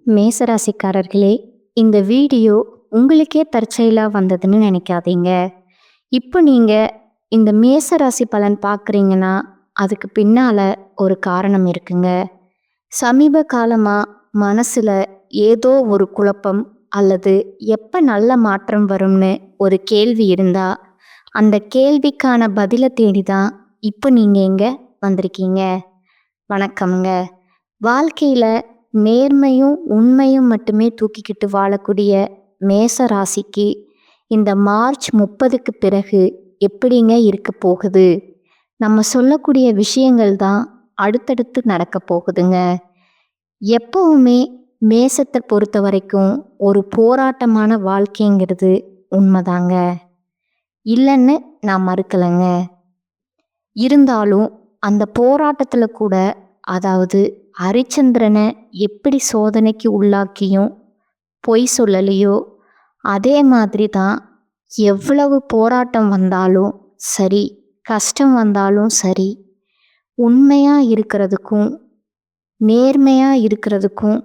மேசராசிக்காரர்களே, இந்த வீடியோ உங்களுக்கே தற்செயலா வந்ததுன்னு நினைக்காதீங்க. இப்போ நீங்க இந்த மேசராசி பலன் பார்க்குறீங்கன்னா, அதுக்கு பின்னால ஒரு காரணம் இருக்குங்க. சமீப காலமா மனசுல ஏதோ ஒரு குழப்பம் அல்லது எப்ப நல்ல மாற்றம் வரும்னு ஒரு கேள்வி இருந்தா, அந்த கேள்விக்கான பதிலை தேடி தான் இப்போ நீங்க இங்க வந்திருக்கீங்க. வணக்கம்ங்க. வாழ்க்கையில நேர்மையும் உண்மையும் மட்டுமே தூக்கிக்கிட்டு வாழக்கூடிய மேச ராசிக்கு இந்த மார்ச் 30க்கு பிறகு எப்படிங்க இருக்க போகுது? நம்ம சொல்லக்கூடிய விஷயங்கள் தான் அடுத்தடுத்து நடக்க போகுதுங்க. எப்பவுமே மேசத்தை பொறுத்த வரைக்கும் ஒரு போராட்டமான வாழ்க்கைங்கிறது உண்மைதாங்க. இல்லைன்னு நான் மறுக்கலைங்க. இருந்தாலும் அந்த போராட்டத்துல கூட, அதாவது ஹரிச்சந்திரனை எப்படி சோதனைக்கு உள்ளாக்கியும் பொய் சொல்லலையோ, அதே மாதிரி தான் எவ்வளவு போராட்டம் வந்தாலும் சரி, கஷ்டம் வந்தாலும் சரி, உண்மையா இருக்கிறதுக்கும் நேர்மையா இருக்கிறதுக்கும்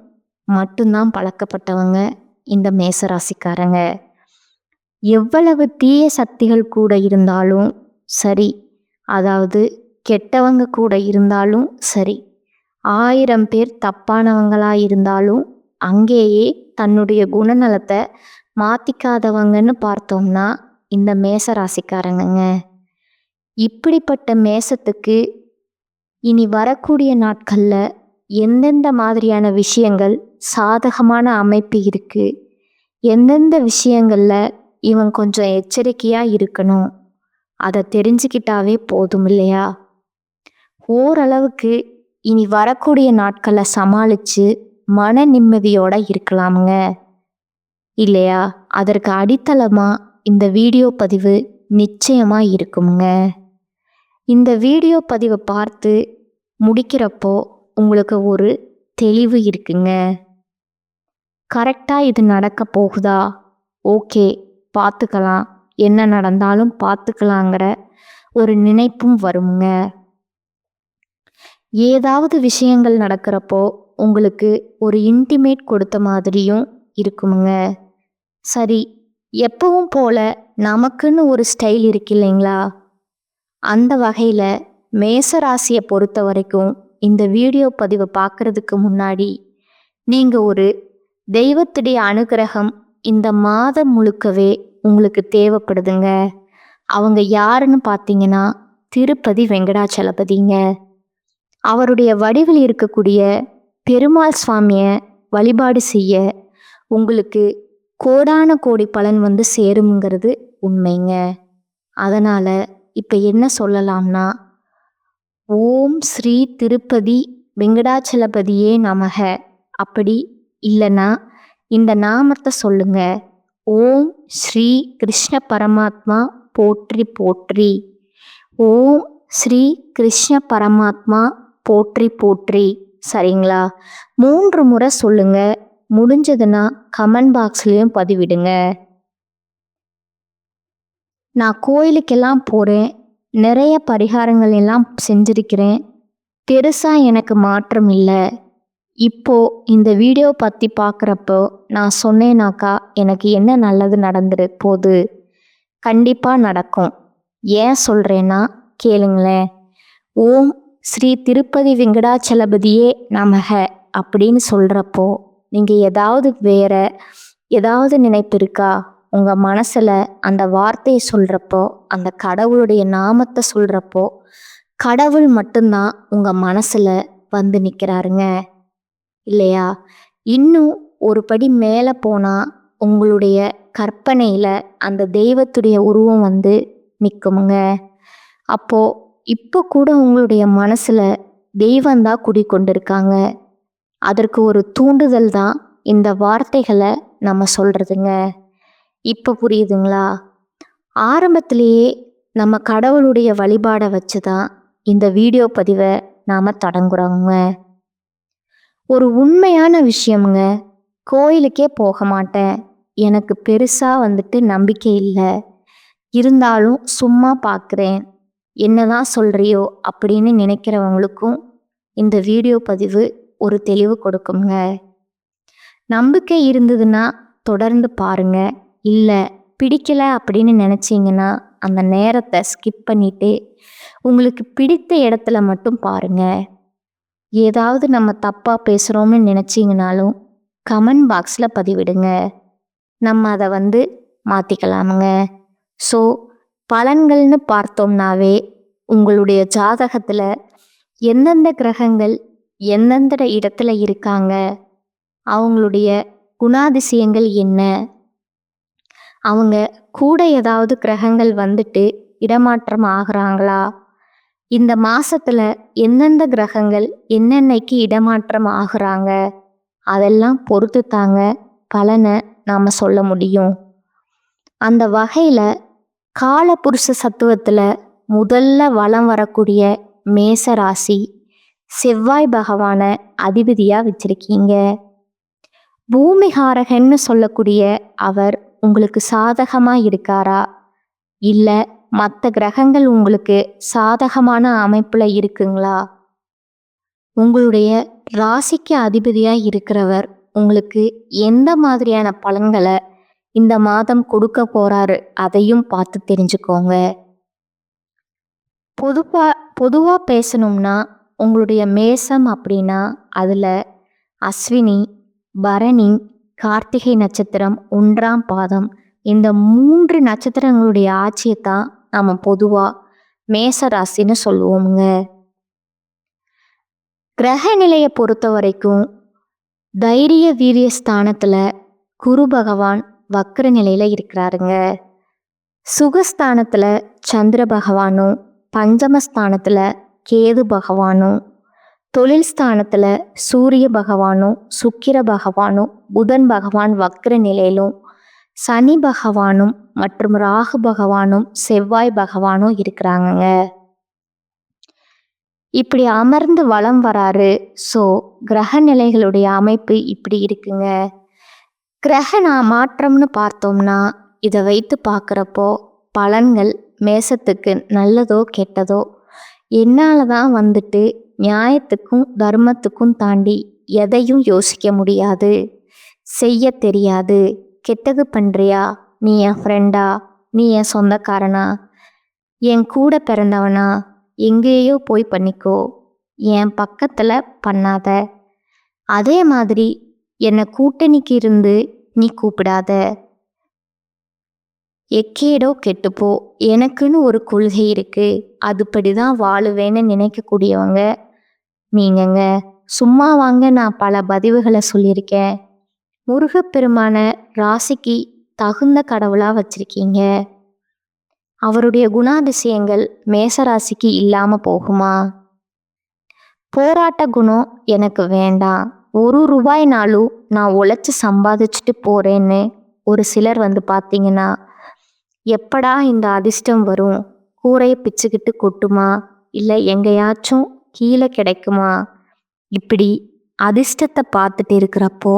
மட்டும்தான் பழக்கப்பட்டவங்க இந்த மேசராசிக்காரங்க. எவ்வளவு தீய சக்திகள் கூட இருந்தாலும் சரி, அதாவது கெட்டவங்க கூட இருந்தாலும் சரி, 1000 பேர் தப்பானவங்களா இருந்தாலும் அங்கேயே தன்னுடைய குணநலத்தை மாற்றிக்காதவங்கன்னு பார்த்தோம்னா இந்த மேசராசிக்காரங்கங்க. இப்படிப்பட்ட மேசத்துக்கு இனி வரக்கூடிய நாட்களில் எந்தெந்த மாதிரியான விஷயங்கள் சாதகமான அமைப்பு இருக்கு, எந்தெந்த விஷயங்களில் இவன் கொஞ்சம் எச்சரிக்கையாக இருக்கணும், அதை தெரிஞ்சுக்கிட்டாவே போதும் இல்லையா? ஓரளவுக்கு இனி வரக்கூடிய நாட்களை சமாளித்து மன நிம்மதியோடு இருக்கலாமுங்க இல்லையா? அதற்கு அடித்தளமாக இந்த வீடியோ பதிவு நிச்சயமாக இருக்குங்க. இந்த வீடியோ பதிவை பார்த்து முடிக்கிறப்போ உங்களுக்கு ஒரு தெளிவு இருக்குங்க. கரெக்டாக இது நடக்க போகுதா? ஓகே, பார்த்துக்கலாம், என்ன நடந்தாலும் பார்த்துக்கலாங்கிற ஒரு நினைப்பும் வருங்க. ஏதாவது விஷயங்கள் நடக்கிறப்போ உங்களுக்கு ஒரு இன்டிமேட் கொடுத்த மாதிரியும் இருக்குமுங்க. சரி, எப்பவும் போல நமக்குன்னு ஒரு ஸ்டைல் இருக்கு இல்லைங்களா? அந்த வகையில் மேசராசியை பொறுத்த வரைக்கும் இந்த வீடியோ பதிவை பார்க்குறதுக்கு முன்னாடி நீங்கள் ஒரு தெய்வத்துடைய அனுகிரகம் இந்த மாதம் முழுக்கவே உங்களுக்கு தேவைப்படுதுங்க. அவங்க யாருன்னு பார்த்தீங்கன்னா திருப்பதி வெங்கடாச்சலபதிங்க. அவருடைய வடிவில் இருக்கக்கூடிய பெருமாள் சுவாமியை வழிபாடு செய்ய உங்களுக்கு கோடான கோடி பலன் வந்து சேருங்கிறது உண்மைங்க. அதனால் இப்போ என்ன சொல்லலாம்னா, ஓம் ஸ்ரீ திருப்பதி வெங்கடாச்சலபதியே நமக. அப்படி இல்லைன்னா இந்த நாமத்தை சொல்லுங்க. ஓம் ஸ்ரீ கிருஷ்ண பரமாத்மா போற்றி போற்றி. ஓம் ஸ்ரீ கிருஷ்ண பரமாத்மா போற்றி போற்றி. சரிங்களா? 3 முறை சொல்லுங்க. முடிஞ்சதுன்னா கமெண்ட் பாக்ஸ்லேயும் பதிவிடுங்க. நான் கோயிலுக்கெல்லாம் போகிறேன், நிறைய பரிகாரங்கள் எல்லாம் செஞ்சிருக்கிறேன், பெருசாக எனக்கு மாற்றம் இல்லை. இப்போ இந்த வீடியோ பற்றி பார்க்குறப்போ நான் சொன்னேனாக்கா எனக்கு என்ன நல்லது நடந்துட போகுது? கண்டிப்பாக நடக்கும். ஏன் சொல்கிறேன்னா கேளுங்களேன். ஓம் ஸ்ரீ திருப்பதி வெங்கடாச்சலபதியே நமக அப்படின்னு சொல்கிறப்போ நீங்கள் ஏதாவது நினைப்பு இருக்கா? உங்கள் மனசில் அந்த வார்த்தையை சொல்கிறப்போ, அந்த கடவுளுடைய நாமத்தை சொல்கிறப்போ கடவுள் மட்டும்தான் உங்கள் மனசில் வந்து நிற்கிறாருங்க இல்லையா? இன்னும் ஒரு படி மேலே போனால் உங்களுடைய கற்பனையில் அந்த தெய்வத்துடைய உருவம் வந்து நிற்குமுங்க. அப்போது இப்போ கூட உங்களுடைய மனசில் தெய்வந்தான் குடிக்கொண்டிருக்காங்க. அதற்கு ஒரு தூண்டுதல் தான் இந்த வார்த்தைகளை நம்ம சொல்கிறதுங்க. இப்போ புரியுதுங்களா? ஆரம்பத்திலேயே நம்ம கடவுளுடைய வழிபாடை வச்சு தான் இந்த வீடியோ பதிவை நாம் தொடங்குறோங்க. ஒரு உண்மையான விஷயமுங்க. கோயிலுக்கே போக மாட்டேன், எனக்கு பெருசாக நம்பிக்கை இல்லை, இருந்தாலும் சும்மா பார்க்குறேன், என்னதான் சொல்கிறியோ அப்படின்னு நினைக்கிறவங்களுக்கும் இந்த வீடியோ பதிவு ஒரு தெளிவு கொடுக்குங்க. நம்பிக்கை இருந்ததுன்னா தொடர்ந்து பாருங்க. இல்லை பிடிக்கல அப்படின்னு நினச்சிங்கன்னா அந்த நேரத்தை ஸ்கிப் பண்ணிட்டு உங்களுக்கு பிடித்த இடத்துல மட்டும் பாருங்க. ஏதாவது நம்ம தப்பாக பேசுகிறோம்னு நினச்சிங்கனாலும் கமெண்ட் பாக்ஸில் பதிவிடுங்க. நம்ம அதை மாற்றிக்கலாமுங்க. ஸோ பலன்கள்னு பார்த்தோம்னாவே உங்களுடைய ஜாதகத்தில் எந்தெந்த கிரகங்கள் எந்தெந்த இடத்துல இருக்காங்க, அவங்களுடைய குணாதிசயங்கள் என்ன, அவங்க கூட ஏதாவது கிரகங்கள் வந்துட்டு இடமாற்றம் ஆகுறாங்களா, இந்த மாசத்துல எந்தெந்த கிரகங்கள் என்னென்னைக்கு இடமாற்றம் ஆகுறாங்க, அதெல்லாம் பொறுத்து தாங்க பலனை நாம் சொல்ல முடியும். அந்த வகையில் காலபுருஷ தத்துவத்தில் முதல்ல வலம் வரக்கூடிய மேச ராசி செவ்வாய் பகவானை அதிபதியாக வச்சிருக்கீங்க. பூமிகாரகன்னு சொல்லக்கூடிய அவர் உங்களுக்கு சாதகமாக இருக்காரா, இல்லை மற்ற கிரகங்கள் உங்களுக்கு சாதகமான அமைப்பில் இருக்குங்களா? உங்களுடைய ராசிக்கு அதிபதியாக இருக்கிறவர் உங்களுக்கு எந்த மாதிரியான பலன்களை இந்த மாதம் கொடுக்க போறாரு அதையும் பார்த்து தெரிஞ்சுக்கோங்க. பொதுவாக பேசணும்னா உங்களுடைய மேசம் அப்படின்னா அதில் அஸ்வினி, பரணி, கார்த்திகை நட்சத்திரம் 1ஆம் பாதம் இந்த 3 நட்சத்திரங்களுடைய ஆட்சியை தான் நாம் பொதுவாக மேச ராசின்னு சொல்லுவோமுங்க. கிரக நிலையை பொறுத்த வரைக்கும் தைரிய வீரிய ஸ்தானத்தில் குரு பகவான் வக்ர நிலையில் இருக்கிறாருங்க. சுகஸ்தானத்தில் சந்திர பகவானும், பஞ்சமஸ்தானத்தில் கேது பகவானும், தொழில் ஸ்தானத்தில் சூரிய பகவானும், சுக்கிர பகவானும், புதன் பகவான் வக்ர நிலையிலும், சனி பகவானும் மற்றும் ராகு பகவானும் செவ்வாய் பகவானும் இருக்கிறாங்கங்க. இப்படி அமர்ந்து வலம் வராரு. ஸோ கிரக நிலைகளுடைய அமைப்பு இப்படி இருக்குங்க. கிரக மாற்றம்னு பார்த்தோம்னா இதை வைத்து பார்க்குறப்போ பலன்கள் மேசத்துக்கு நல்லதோ கெட்டதோ என்னால் தான் நியாயத்துக்கும் தர்மத்துக்கும் தாண்டி எதையும் யோசிக்க முடியாது, செய்ய தெரியாது. கெட்டது பண்ணுறியா, நீ என் ஃப்ரெண்டா, நீ என் சொந்தக்காரனா, என் கூட பிறந்தவனா, எங்கேயோ போய் பண்ணிக்கோ, என் பக்கத்தில் பண்ணாத, அதே மாதிரி என்னை கூட்டணிக்கு இருந்து நீ கூப்பிடாத, எக்கேடோ கெட்டுப்போ, எனக்குன்னு ஒரு கொள்கை இருக்குது, அதுபடி தான் வாழுவேன்னு நினைக்கக்கூடியவங்க நீங்கங்க. சும்மா வாங்க, நான் பல பதிவுகளை சொல்லியிருக்கேன். முருகப்பெருமான ராசிக்கு தகுந்த கடவுளாக வச்சிருக்கீங்க. அவருடைய குணாதிசயங்கள் மேசராசிக்கு இல்லாமல் போகுமா? போராட்ட குணம் எனக்கு வேண்டாம், 1 ரூபாய்னாலும் நான் உழைச்சி சம்பாதிச்சுட்டு போகிறேன்னு ஒரு சிலர் பார்த்தீங்கன்னா, எப்படா இந்த அதிர்ஷ்டம் வரும், கூரையை பிச்சுக்கிட்டு கொட்டுமா, இல்லை எங்கேயாச்சும் கீழே கிடைக்குமா, இப்படி அதிர்ஷ்டத்தை பார்த்துட்டு இருக்கிறப்போ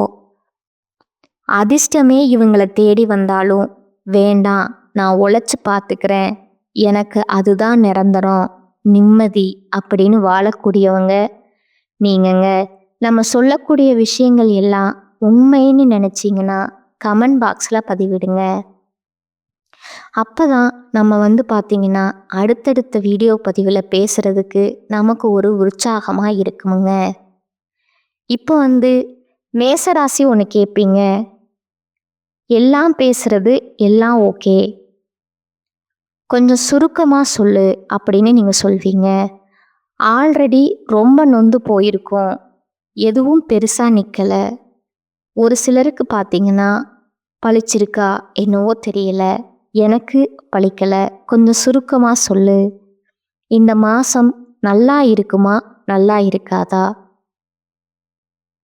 அதிர்ஷ்டமே இவங்களை தேடி வந்தாலும் வேண்டாம், நான் உழைச்சி பார்த்துக்கிறேன், எனக்கு அதுதான் நிரந்தரம், நிம்மதி அப்படின்னு வாழக்கூடியவங்க நீங்கங்க. நம்ம சொல்லக்கூடிய விஷயங்கள் எல்லாம் உண்மைன்னு நினச்சிங்கன்னா கமெண்ட் பாக்ஸில் பதிவிடுங்க. அப்போ தான் நம்ம பார்த்திங்கன்னா அடுத்தடுத்த வீடியோ பதிவில் பேசுகிறதுக்கு நமக்கு ஒரு உற்சாகமாக இருக்குமுங்க. இப்போ மேசராசி ஒன்று கேட்பீங்க, எல்லாம் பேசுகிறது எல்லாம் ஓகே, கொஞ்சம் சுருக்கமாக சொல்லு அப்படின்னு நீங்கள் சொல்வீங்க. ஆல்ரெடி ரொம்ப நொந்து போயிருக்கோம், எதுவும் பெருசாக நிற்கலை. ஒரு சிலருக்கு பார்த்தீங்கன்னா பழிச்சிருக்கா என்னவோ தெரியல, எனக்கு பழிக்கலை, கொஞ்சம் சுருக்கமாக சொல்லு, இந்த மாதம் நல்லா இருக்குமா நல்லா இருக்காதா?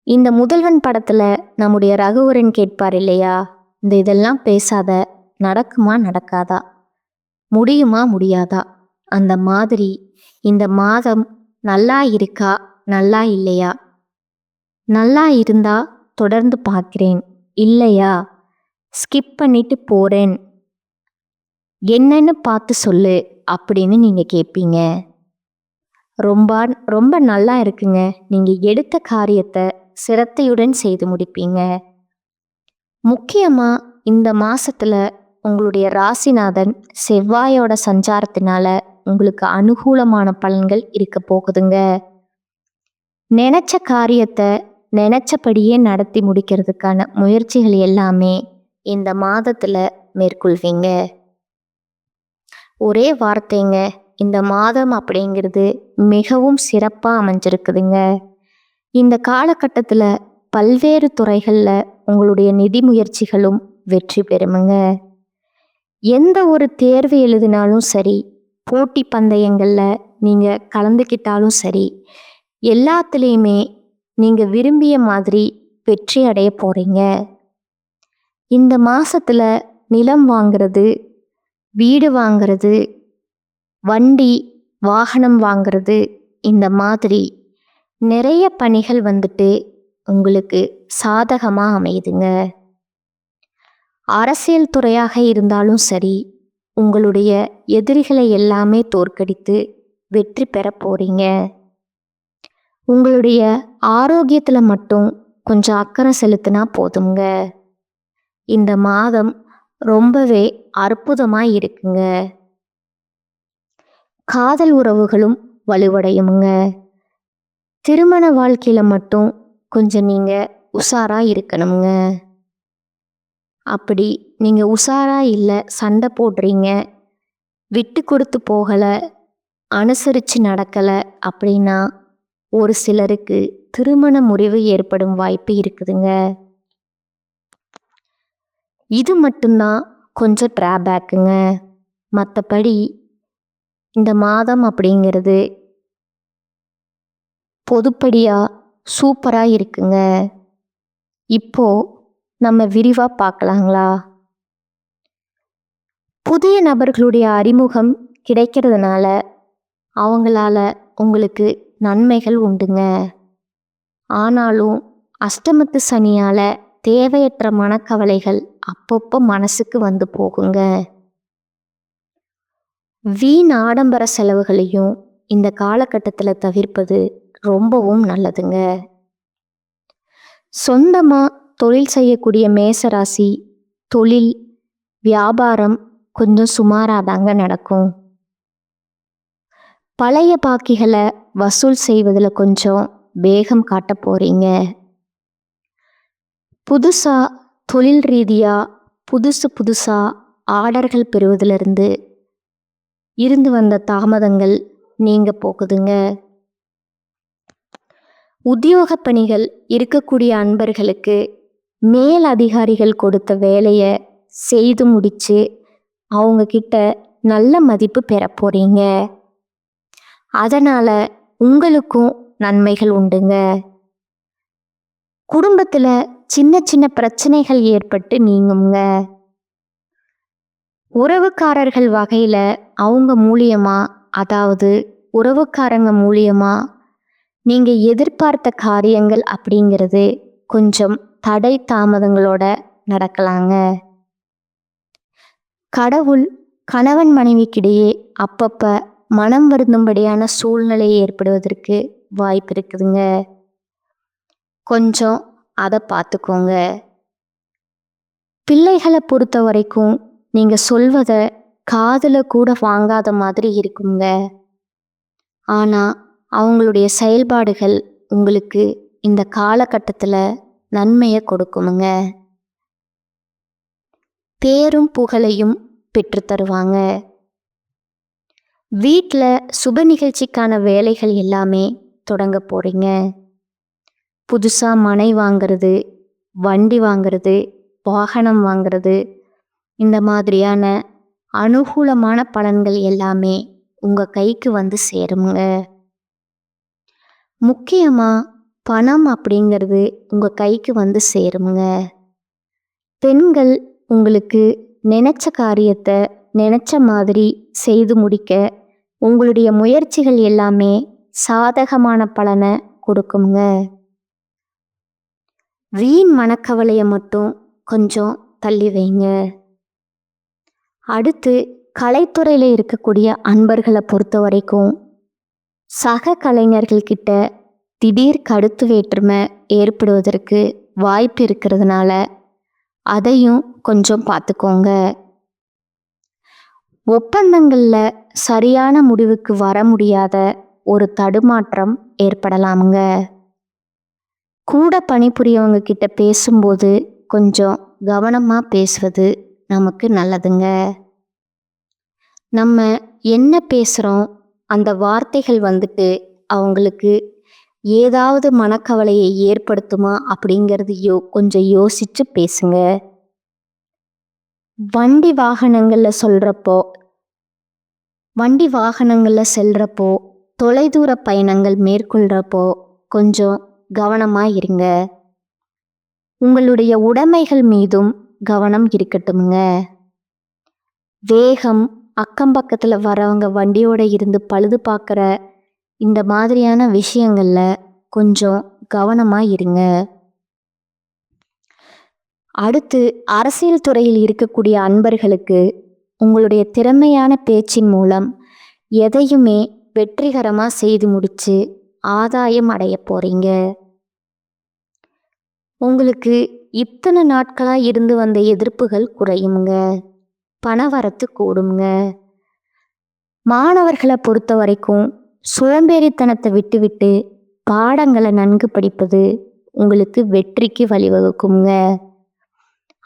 இந்த முதல்வன் படத்தில் நம்முடைய ரகுவரன் கேட்பார் இல்லையா, இதெல்லாம் பேசாத, நடக்குமா நடக்காதா, முடியுமா முடியாதா, அந்த மாதிரி இந்த மாதம் நல்லா இருக்கா நல்லா இல்லையா, நல்லா இருந்தா தொடர்ந்து பார்க்கிறேன், இல்லையா ஸ்கிப் பண்ணிட்டு போகிறேன், என்னன்னு பார்த்து சொல்லு அப்படின்னு நீங்கள் கேட்பீங்க. ரொம்ப ரொம்ப நல்லா இருக்குங்க, நீங்கள் எடுத்த காரியத்தை சிரத்தையுடன் செய்து முடிப்பீங்க. முக்கியமா இந்த மாசத்துல உங்களுடைய ராசிநாதன் செவ்வாயோட சஞ்சாரத்தினால உங்களுக்கு அனுகூலமான பலன்கள் இருக்க போகுதுங்க. நினைச்ச காரியத்தை நினைச்சபடியே நடத்தி முடிக்கிறதுக்கான முயற்சிகள் எல்லாமே இந்த மாதத்துல மேற்கொள்வீங்க. ஒரே வார்த்தைங்க, இந்த மாதம் அப்படிங்கிறது மிகவும் சிறப்பா அமைஞ்சிருக்குதுங்க. இந்த காலகட்டத்துல பல்வேறு துறைகள்ல உங்களுடைய நிதி முயற்சிகளும் வெற்றி பெறுமுங்க. எந்த ஒரு தேர்வு எழுதினாலும் சரி, போட்டி பந்தயங்கள்ல நீங்க கலந்துக்கிட்டாலும் சரி, எல்லாத்துலேயுமே நீங்க விரும்பிய மாதிரி வெற்றி அடைய போறீங்க. இந்த மாசத்துல நிலம் வாங்குறது, வீடு வாங்குறது, வண்டி வாகனம் வாங்குறது, இந்த மாதிரி நிறைய பணிகள் வந்துட்டு உங்களுக்கு சாதகமா அமையுதுங்க. அரசியல் துறையாக இருந்தாலும் சரி, உங்களுடைய எதிரிகளை எல்லாமே தோற்கடித்து வெற்றி பெற போறீங்க. உங்களுடைய ஆரோக்கியத்துல மட்டும் கொஞ்சம் அக்கறை செலுத்தினா போதுங்க. இந்த மாதம் ரொம்பவே அற்புதமா இருக்குங்க. காதல் உறவுகளும் வலுவடையுமுங்க. திருமண வாழ்க்கையில மட்டும் கொஞ்சம் நீங்க உஷாரா இருக்கணுங்க. அப்படி நீங்க உஷாரா இல்லை, சண்டை போடுறீங்க, விட்டு கொடுத்து போகலை, அனுசரித்து நடக்கலை அப்படின்னா ஒரு சிலருக்கு திருமண முறிவு ஏற்படும் வாய்ப்பு இருக்குதுங்க. இது மட்டும்தான் கொஞ்சம் டிராபேக்குங்க. மற்றபடி இந்த மாதம் அப்படிங்கிறது பொதுப்படியாக சூப்பராக இருக்குங்க. இப்போ நம்ம விரிவாக பார்க்கலாங்களா? புதிய நபர்களுடைய அறிமுகம் கிடைக்கிறதுனால அவங்களால உங்களுக்கு நன்மைகள் உண்டுங்க. ஆனாலும் அஷ்டமத்து சனியால் தேவையற்ற மனக்கவலைகள் அப்பப்போ மனசுக்கு வந்து போகுங்க. வீண் ஆடம்பர செலவுகளையும் இந்த காலகட்டத்தில் தவிர்ப்பது ரொம்பவும் நல்லதுங்க. சொந்தமாக தொழில் செய்யக்கூடிய மேசராசி தொழில் வியாபாரம் கொஞ்சம் சுமாராக தாங்க நடக்கும். பழைய பாக்கிகளை வசூல் செய்வதில் கொஞ்சம் வேகம் காட்ட போறீங்க. புதுசாக தொழில் ரீதியாக புதுசாக ஆர்டர்கள் பெறுவதிலிருந்து இருந்து வந்த தாமதங்கள் நீங்க போகுதுங்க. உத்தியோக பணிகள் இருக்கக்கூடிய அன்பர்களுக்கு மேல் அதிகாரிகள் கொடுத்த வேலையை செய்து முடிச்சு அவங்க கிட்ட நல்ல மதிப்பு பெற போறீங்க. அதனால உங்களுக்கும் நன்மைகள் உண்டுங்க. குடும்பத்துல சின்ன சின்ன பிரச்சனைகள் ஏற்பட்டு நீங்குங்க. உறவுக்காரர்கள் வகையில அவங்க மூலியமா, அதாவது உறவுக்காரங்க மூலியமா நீங்க எதிர்பார்த்த காரியங்கள் அப்படிங்கிறது கொஞ்சம் தடை தாமதங்களோட நடக்கலாங்க. கடவுள் கணவன் மனைவிக்கிடையே அப்பப்ப மனம் வருந்தும்படியான சூழ்நிலை ஏற்படுவதற்கு வாய்ப்பு இருக்குதுங்க. கொஞ்சம் அதை பார்த்துக்கோங்க. பிள்ளைகளை பொறுத்த வரைக்கும் நீங்க சொல்வதை காதுல கூட வாங்காத மாதிரி இருக்குங்க. ஆனா அவங்களுடைய செயல்பாடுகள் உங்களுக்கு இந்த காலகட்டத்தில் நன்மையை கொடுக்குமுங்க. பேரும் புகழையும் பெற்று தருவாங்க. வீட்டில் சுப நிகழ்ச்சிக்கான வேலைகள் எல்லாமே தொடங்க போறீங்க. புதுசாக மனை வாங்கிறது, வண்டி வாங்கிறது, வாகனம் வாங்கிறது, இந்த மாதிரியான அனுகூலமான பலன்கள் எல்லாமே உங்கள் கைக்கு வந்து சேருங்க. முக்கியமாக பணம் அப்படிங்கிறது உங்கள் கைக்கு வந்து சேருங்க. பெண்கள் உங்களுக்கு நினைச்ச காரியத்தை நினைச்ச மாதிரி செய்து முடிக்க உங்களுடைய முயற்சிகள் எல்லாமே சாதகமான பலனை கொடுக்குங்க. வீண் மனக்கவலையை மட்டும் கொஞ்சம் தள்ளி வைங்க. அடுத்து கலைத்துறையில் இருக்கக்கூடிய அன்பர்களை பொறுத்த வரைக்கும் சக கலைஞர்கள்கிட்ட திடீர் கருத்து வேற்றுமை ஏற்படுவதற்கு வாய்ப்பு இருக்கிறதுனால அதையும் கொஞ்சம் பார்த்துக்கோங்க. ஒப்பந்தங்களில் சரியான முடிவுக்கு வர முடியாத ஒரு தடுமாற்றம் ஏற்படலாமுங்க. கூட பணிபுரியவங்க கிட்ட பேசும்போது கொஞ்சம் கவனமாக பேசுவது நமக்கு நல்லதுங்க. நம்ம என்ன பேசுகிறோம், அந்த வார்த்தைகள் வந்துட்டு அவங்களுக்கு ஏதாவது மனக்கவலையை ஏற்படுத்துமா அப்படிங்கிறது கொஞ்சம் யோசிச்சு பேசுங்க. வண்டி வாகனங்களில் செல்றப்போ தொலைதூர பயணங்கள் மேற்கொள்கிறப்போ கொஞ்சம் கவனமாக இருங்க. உங்களுடைய உடைமைகள் மீதும் கவனம் இருக்கட்டுமுங்க. வேகம், அக்கம் பக்கத்தில் வரவங்க வண்டியோட இருந்து பழுது பார்க்குற இந்த மாதிரியான விஷயங்களில் கொஞ்சம் கவனமாக இருங்க. அடுத்து, அரசியல் துறையில் இருக்கக்கூடிய அன்பர்களுக்கு உங்களுடைய திறமையான பேச்சின் மூலம் எதையுமே வெற்றிகரமாக செய்து முடித்து ஆதாயம் அடைய போகிறீங்க. உங்களுக்கு இத்தனை நாட்களாக இருந்து வந்த எதிர்ப்புகள் குறையுங்க. பணவரத்து கூடுங்க. மாணவர்களை பொறுத்த வரைக்கும் சோம்பேறித்தனத்தை விட்டுவிட்டு பாடங்களை நன்கு படிப்பது உங்களுக்கு வெற்றிக்கு வழிவகுக்குங்க.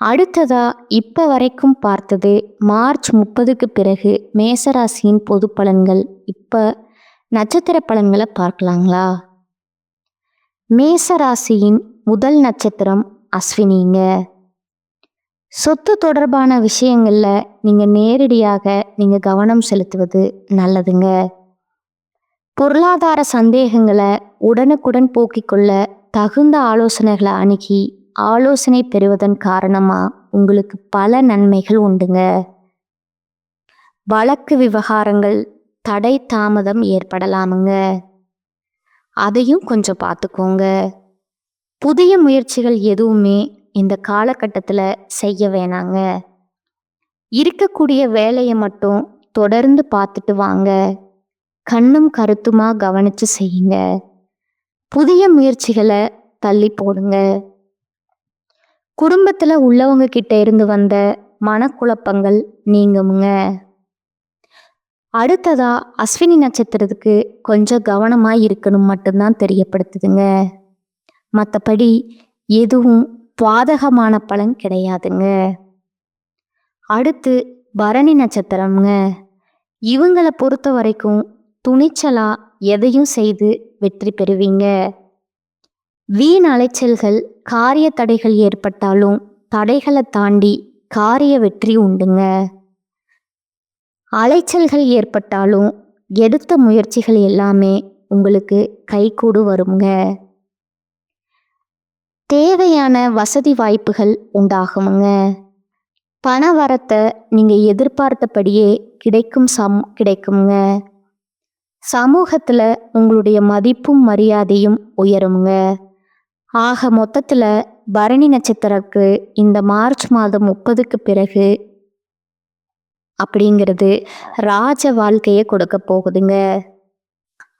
அடுத்ததா இப்போ வரைக்கும் பார்த்தது மார்ச் 30க்கு பிறகு மேசராசியின் பொது பலன்கள். இப்போ நட்சத்திர பலன்களை பார்க்கலாங்களா? மேசராசியின் முதல் நட்சத்திரம் அஸ்வினிங்க. சொத்து தொடர்பான விஷயங்களில் நீங்கள் நேரடியாக கவனம் செலுத்துவது நல்லதுங்க. பொருளாதார சந்தேகங்களை உடனுக்குடன் போக்கிக் கொள்ள தகுந்த ஆலோசனைகளை அணுகி ஆலோசனை பெறுவதன் காரணமாக உங்களுக்கு பல நன்மைகள் உண்டுங்க. வழக்கு விவகாரங்கள் தடை தாமதம் ஏற்படலாமுங்க. அதையும் கொஞ்சம் பார்த்துக்கோங்க. புதிய முயற்சிகள் எதுவுமே இந்த காலகட்டத்தில் செய்ய வேணாங்க. இருக்கக்கூடிய வேலையை மட்டும் தொடர்ந்து பார்த்துட்டு வாங்க. கண்ணும் கருத்துமா கவனித்து செய்யுங்க. புதிய முயற்சிகளை தள்ளி போடுங்க. குடும்பத்தில் உள்ளவங்க கிட்ட இருந்து வந்த மனக்குழப்பங்கள் நீங்குமுங்க. அடுத்ததா அஸ்வினி நட்சத்திரத்துக்கு கொஞ்சம் கவனமாக இருக்கணும் மட்டும்தான் தெரியப்படுத்துதுங்க. மற்றபடி எதுவும் பாதகமான பலன் கிடையாதுங்க. அடுத்து பரணி நட்சத்திரம்ங்க. இவங்களை பொறுத்த வரைக்கும் துணிச்சலா எதையும் செய்து வெற்றி பெறுவீங்க. வீண் அலைச்சல்கள், காரிய தடைகள் ஏற்பட்டாலும் தடைகளை தாண்டி காரிய வெற்றி உண்டுங்க. அலைச்சல்கள் ஏற்பட்டாலும் எடுத்த முயற்சிகள் எல்லாமே உங்களுக்கு கைகூடு வருங்க. தேவையான வசதி வாய்ப்புகள் உண்டாகுமுங்க. பண வரத்தை நீங்கள் எதிர்பார்த்தபடியே கிடைக்குங்க. சமூகத்தில் உங்களுடைய மதிப்பும் மரியாதையும் உயருங்க. ஆக மொத்தத்தில் பரணி நட்சத்திரக்கு இந்த மார்ச் மாதம் 30க்கு பிறகு அப்படிங்கிறது ராஜ வாழ்க்கையை கொடுக்க போகுதுங்க.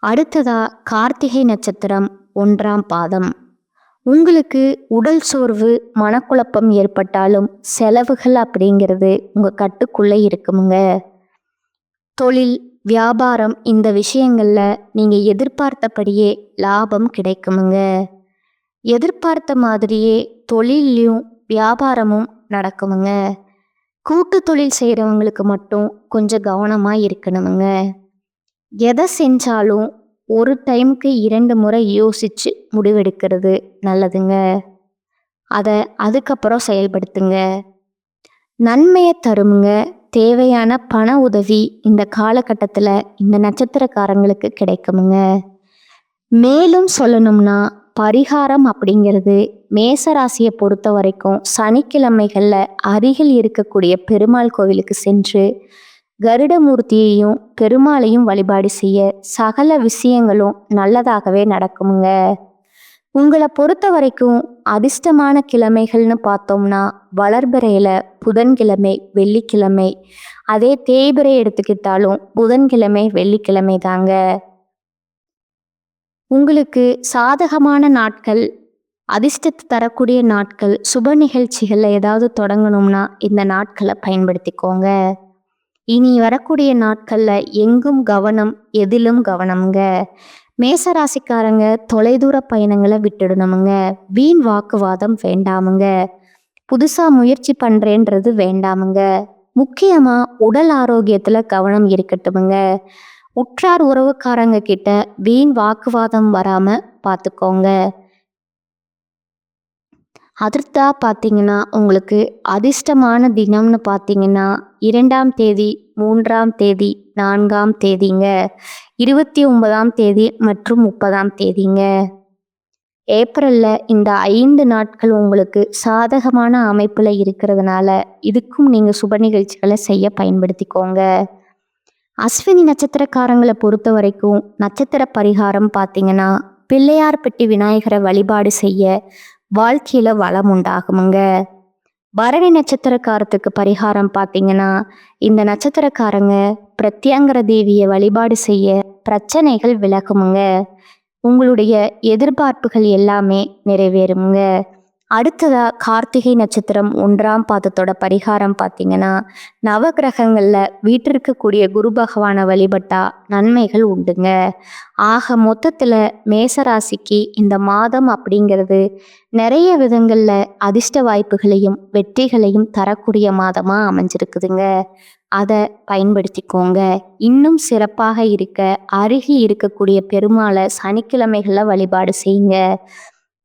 அடுத்ததா கார்த்திகை நட்சத்திரம் 1ஆம் பாதம். உங்களுக்கு உடல் சோர்வு, மனக்குழப்பம் ஏற்பட்டாலும் செலவுகள் அப்படிங்கிறது உங்கள் கட்டுக்குள்ளே இருக்குமுங்க. தொழில், வியாபாரம் இந்த விஷயங்களில் நீங்கள் எதிர்பார்த்தபடியே லாபம் கிடைக்குமுங்க. எதிர்பார்த்த மாதிரியே தொழிலையும் வியாபாரமும் நடக்குமுங்க. கூட்டு தொழில் செய்கிறவங்களுக்கு மட்டும் கொஞ்சம் கவனமாக இருக்கணுமுங்க. எதை செஞ்சாலும் ஒரு டைமுக்கு 2 முறை யோசித்து முடிவெடுக்கிறது நல்லதுங்க. அதை அதுக்கப்புறம் செயல்படுத்துங்க. நன்மையை தருமுங்க. தேவையான பண உதவி இந்த காலகட்டத்தில் இந்த நட்சத்திரக்காரங்களுக்கு கிடைக்குமுங்க. மேலும் சொல்லணும்னா பரிகாரம் அப்படிங்கிறது மேசராசியை பொறுத்த வரைக்கும் சனிக்கிழமைகளில் அருகில் இருக்கக்கூடிய பெருமாள் கோவிலுக்கு சென்று கருடமூர்த்தியையும் பெருமாளையும் வழிபாடு செய்ய சகல விஷயங்களும் நல்லதாகவே நடக்குமுங்க. உங்களை பொறுத்த வரைக்கும் அதிர்ஷ்டமான கிழமைகள்னு பார்த்தோம்னா வளர்பிறையில் புதன்கிழமை, வெள்ளிக்கிழமை. அதே தேய்பிறை எடுத்துக்கிட்டாலும் புதன்கிழமை, வெள்ளிக்கிழமை தாங்க. உங்களுக்கு சாதகமான நாட்கள் அதிர்ஷ்டத்தை தரக்கூடிய நாட்கள். சுப நிகழ்ச்சிகள்ல ஏதாவது தொடங்கணும்னா இந்த நாட்களை பயன்படுத்திக்கோங்க. இனி வரக்கூடிய நாட்கள்ல எங்கும் கவனம், எதிலும் கவனம்ங்க. மேசராசிக்காரங்க தொலைதூர பயணங்களை விட்டுடணுமுங்க. வீண் வாக்குவாதம் வேண்டாமுங்க. புதுசா முயற்சி பண்றேன்றது வேண்டாமுங்க. முக்கியமா உடல் ஆரோக்கியத்துல கவனம் இருக்கட்டுமுங்க. உற்றார் உறவுக்காரங்க கிட்ட வீண் வாக்குவாதம் வராம பார்த்துக்கோங்க. அடுத்தா பார்த்தீங்கன்னா உங்களுக்கு அதிர்ஷ்டமான தினம்னு பார்த்தீங்கன்னா 2ஆம் தேதி, 3ஆம் தேதி, 4ஆம் தேதிங்க. 29ஆம் தேதி மற்றும் 30ஆம் தேதிங்க. ஏப்ரல்ல இந்த 5 நாட்கள் உங்களுக்கு சாதகமான அமைப்புல இருக்கிறதுனால இதுக்கும் நீங்க சுப நிகழ்ச்சிகளை செய்ய பயன்படுத்திக்கோங்க. அஸ்வினி நட்சத்திரக்காரங்களை பொறுத்த வரைக்கும் நட்சத்திர பரிகாரம் பார்த்தீங்கன்னா பிள்ளையார்பட்டி விநாயகரை வழிபாடு செய்ய வாழ்க்கையில வளம் உண்டாகுமுங்க. பரணி நட்சத்திரக்காரத்துக்கு பரிகாரம் பார்த்தீங்கன்னா இந்த நட்சத்திரக்காரங்க பிரத்யங்கர தேவியை வழிபாடு செய்ய பிரச்சனைகள் விலகுமுங்க. உங்களுடைய எதிர்பார்ப்புகள் எல்லாமே நிறைவேறுமுங்க. அடுத்ததா கார்த்திகை நட்சத்திரம் 1ஆம் பாதத்தோட பரிகாரம் பார்த்தீங்கன்னா நவகிரகங்கள்ல வீற்றிருக்கக்கூடிய குரு பகவானை வழிபட்டா நன்மைகள் உண்டுங்க. ஆக மொத்தத்துல மேசராசிக்கு இந்த மாதம் அப்படிங்கிறது நிறைய விதங்கள்ல அதிர்ஷ்ட வாய்ப்புகளையும் வெற்றிகளையும் தரக்கூடிய மாதமா அமைஞ்சிருக்குதுங்க. அதை பயன்படுத்திக்கோங்க. இன்னும் சிறப்பாக இருக்க அருகி இருக்கக்கூடிய பெருமாளை சனிக்கிழமைகளில் வழிபாடு செய்யுங்க.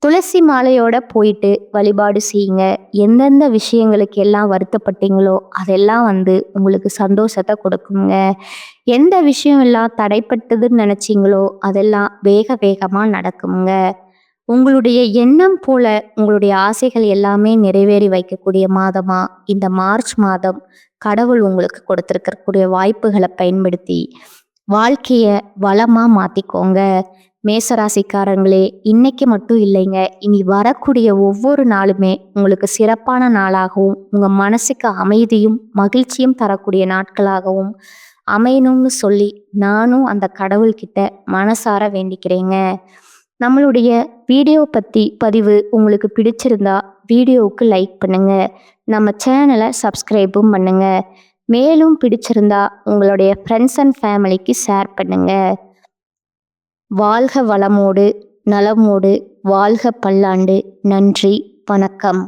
துளசி மாலையோட போயிட்டு வழிபாடு செய்யுங்க. எந்தெந்த விஷயங்களுக்கு எல்லாம் வருத்தப்பட்டீங்களோ அதெல்லாம் உங்களுக்கு சந்தோஷத்தை கொடுக்குங்க. எந்த விஷயம் எல்லாம் தடைப்பட்டதுன்னு நினச்சிங்களோ அதெல்லாம் வேக வேகமாக நடக்குங்க. உங்களுடைய எண்ணம் போல உங்களுடைய ஆசைகள் எல்லாமே நிறைவேறி வைக்கக்கூடிய மாதமா இந்த மார்ச் மாதம் கடவுள் உங்களுக்கு கொடுத்துருக்கக்கூடிய வாய்ப்புகளை பயன்படுத்தி வாழ்க்கையை வளமாக மாற்றிக்கோங்க. மேசராசிக்காரங்களே, இன்னைக்கு மட்டும் இல்லைங்க, இனி வரக்கூடிய ஒவ்வொரு நாளுமே உங்களுக்கு சிறப்பான நாளாகவும் உங்கள் மனசுக்கு அமைதியும் மகிழ்ச்சியும் தரக்கூடிய நாட்களாகவும் அமையணும்னு சொல்லி நானும் அந்த கடவுள்கிட்ட மனசார வேண்டிக்கிறேங்க. நம்மளுடைய வீடியோ பற்றி பதிவு உங்களுக்கு பிடிச்சிருந்தா வீடியோவுக்கு லைக் பண்ணுங்க. நம்ம சேனலை சப்ஸ்கிரைபும் பண்ணுங்க. மேலும் பிடிச்சிருந்தா உங்களுடைய ஃப்ரெண்ட்ஸ் அண்ட் ஃபேமிலிக்கு ஷேர் பண்ணுங்க. வாழ்க வளமோடு நலமோடு வாழ்க பல்லாண்டு. நன்றி, வணக்கம்.